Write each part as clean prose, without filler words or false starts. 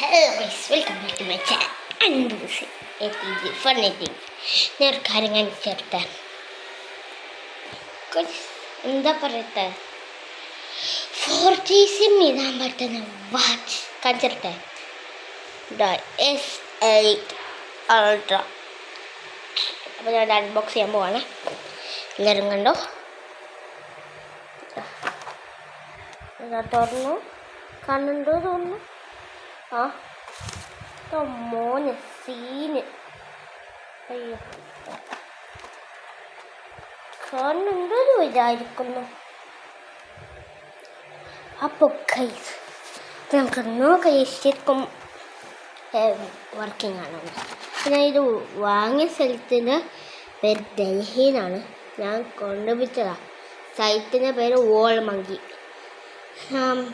Hello guys, welcome back to my channel അൻബൂസ് ATG funny. ഞാൻ ഒരു കാര്യം കാണിച്ചെടുത്ത എന്താ പറയട്ടെ, 4G സിം ഇടാൻ പറ്റുന്ന വാച്ച് കാണിച്ചെടുത്തെ. S8 Ultra. അപ്പോൾ ഞാൻ അൺബോക്സ് ചെയ്യാൻ പോവാണ്. എല്ലാവരും കണ്ടോ? തുറന്നു കാണുന്നുണ്ടോ തോന്നുന്നു. മോന് സീന്, അയ്യോ കാണുന്നുണ്ടോ വിചാരിക്കുന്നു. അപ്പോൾ കൈസ് നമുക്ക് നോക്കാം ശരിക്കും വർക്കിംഗ് ആണോ. ഞാൻ ഇത് വാങ്ങിയ സ്ഥലത്തിൻ്റെ പേര് ഡൽഹിയിലാണ്. ഞാൻ കൊണ്ടുപോയിച്ചതാണ്. സൈറ്റിൻ്റെ പേര് വോൾമങ്കി.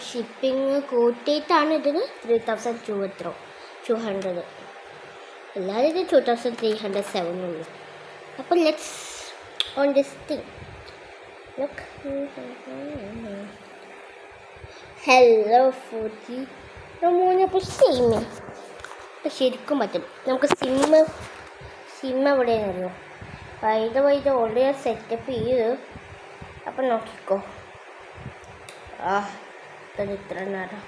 ഷിപ്പിങ് കൂട്ടിയിട്ടാണ് ഇതിന് 3,200. എല്ലാവരും ഇത് 2,307 ഉള്ളൂ. അപ്പോൾ let's on this thing. Look, hello 4G അപ്പോൾ സിമ്മ് ശരിക്കും പറ്റും. നമുക്ക് സിമ്മ് എവിടെയാണല്ലോ വൈദ്യ ഓൾറെഡി സെറ്റപ്പ് ചെയ്ത്. അപ്പം നോക്കിക്കോ. ഇത്ര നേരം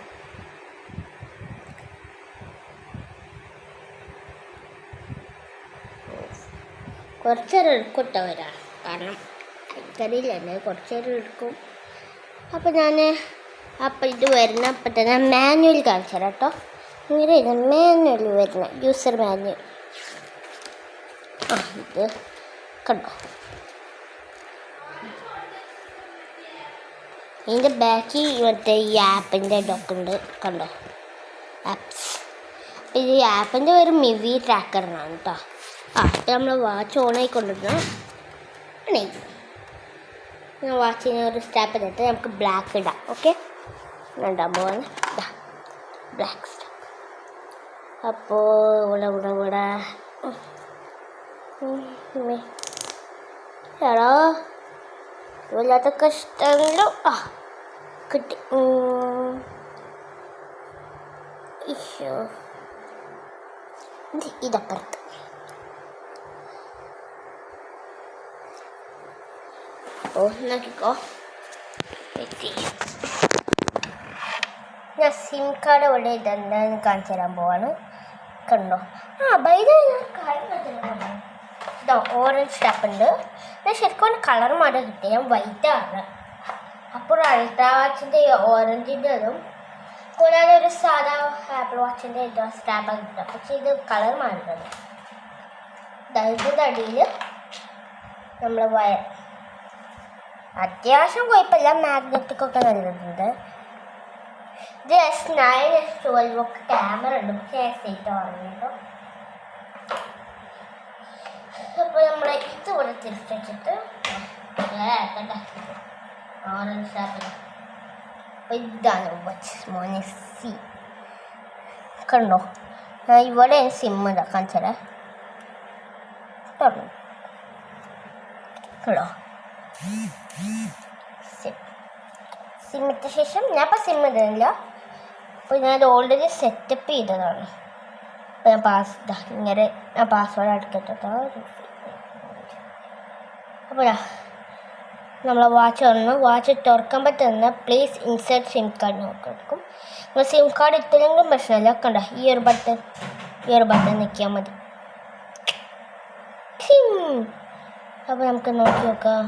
കുറച്ചേരം എടുക്കും കേട്ടോ വരാൻ, കാരണം എനിക്കറിയില്ല, കുറച്ചേരം എടുക്കും. അപ്പം ഇത് വരുന്ന അപ്പം തന്നെ മാനുവൽ കാണിച്ചു തരാം കേട്ടോ. ഇങ്ങനെ മാനുവൽ വരുന്ന യൂസർ മാനുവൽ. ഇത് കണ്ടോ, ഇതിൻ്റെ ബാക്കിൽ മറ്റേ ഈ ആപ്പിൻ്റെ ഇതൊക്കെ ഉണ്ട് കണ്ടോ, ആപ്സ്. ഇത് ഈ ആപ്പിൻ്റെ ഒരു മിവി ട്രാക്കറിനാണ് കേട്ടോ. അപ്പം നമ്മൾ വാച്ച് ഓൺ ആയിക്കൊണ്ടിരുന്നു. ഞാൻ വാച്ചിന് ഒരു സ്റ്റാപ്പ് ചെയ്തിട്ട് നമുക്ക് ബ്ലാക്ക് ഇടാം. ഓക്കെ, ഉണ്ടാകാൻ പോവാണ് ബ്ലാക്ക് സ്റ്റാപ്പ്. അപ്പോൾ ഇവിടെ എടാ വല്ലാത്ത കഷ്ടമല്ലോ. കിട്ടി. ഇതപ്പുറത്ത് നോക്കിക്കോ. ഞാൻ സിം കാർഡ് ഇവിടെ ഇതെന്താന്ന് കാണിച്ചു തരാൻ പോവാണ്. കണ്ടോ, ഇതാ ഓറഞ്ച് സ്റ്റാപ്പ് ഉണ്ട്. ഞാൻ ശരിക്കും കളർ മാറി കിട്ടി. ഞാൻ വൈറ്റാണ്. അപ്പോൾ അൾട്രാ വാച്ചിൻ്റെ ഓറഞ്ചിൻ്റെ അതും കൂടാതെ ഒരു സാധാ ആപ്പിൾ വാച്ചിൻ്റെ സ്റ്റാപ്പാണ് കിട്ടുക. പക്ഷേ ഇത് കളർ മാറുന്നത്. ഇതിൻ്റെ അടിയിൽ നമ്മൾ വയർ അത്യാവശ്യം കുഴപ്പമില്ല, മാഗ്നറ്റിക്കൊക്കെ നല്ലതുണ്ട്. ഇത് S9 S12 ഒക്കെ ക്യാമറ ഉണ്ട്. പക്ഷേ S8 വാങ്ങിട്ടോ. അപ്പോൾ നമ്മൾ ഇത് ഇവിടെ തിരിച്ചു വെച്ചിട്ട് ഓറഞ്ച് സ്റ്റാപ്പിൽ. അപ്പോൾ ഇതാണ് മോനെ സി. കണ്ടോ, ഇവിടെ സിമ്മ് ഇതാക്കാൻ ചില കണ്ടോ സിമ്മിട്ട ശേഷം ഞാൻ ഇപ്പോൾ സിമ്മ് ഇടുന്നില്ല. അപ്പോൾ ഞാൻ ഓൾറെഡി സെറ്റപ്പ് ചെയ്തതാണ്. അപ്പോൾ ഞാൻ ഇങ്ങനെ ഞാൻ പാസ്വേഡ് എടുക്കട്ടോ. അപ്പോൾ നമ്മളെ വാച്ച് തുറക്കാൻ പറ്റുന്ന പ്ലീസ് ഇൻസേർട്ട് സിം കാർഡ് നോക്കിയെടുക്കും. നമ്മൾ സിം കാർഡ് ഇട്ടില്ലെങ്കിലും പ്രശ്നമില്ല. കണ്ട ഈ ഒരു ബട്ടൺ നിൽക്കിയാൽ മതി. അപ്പോൾ നമുക്ക് നോക്കി നോക്കാം.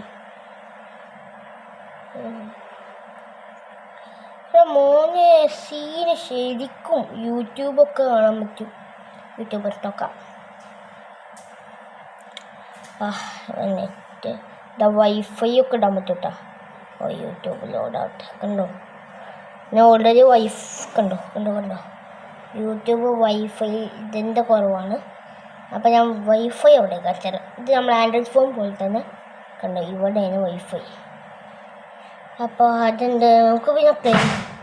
മോനെ സീന് ശരിക്കും യൂട്യൂബൊക്കെ കാണാൻ പറ്റും. യൂട്യൂബിലൊക്കെ നെറ്റ് വൈഫൈ ഒക്കെ ഇടാൻ പറ്റും കേട്ടോ. യൂട്യൂബ് ലോഡാവട്ടെ. കണ്ടോ, ഞാൻ ഓൾറെഡി കണ്ടോ യൂട്യൂബ് വൈഫൈ ഇതിൻ്റെ കുറവാണ്. അപ്പോൾ ഞാൻ വൈഫൈ അവിടെ കാണിച്ചത്. ഇത് നമ്മൾ ആൻഡ്രോയിഡ് ഫോൺ പോലെ തന്നെ കണ്ടോ, ഇവിടെയാണ് വൈഫൈ. അപ്പോൾ അതുണ്ട്. നമുക്ക് പിന്നെ പ്ലേ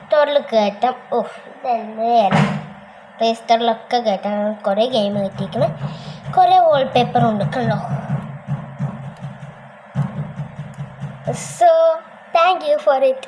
സ്റ്റോറിൽ കയറ്റാം. ഇതെന്താണ് പ്ലേ സ്റ്റോറിലൊക്കെ കയറ്റാം. കുറേ ഗെയിം കയറ്റിയിരിക്കണം, കുറേ വാൾപേപ്പറും ഉണ്ട് കണ്ടോ. So thank you for it.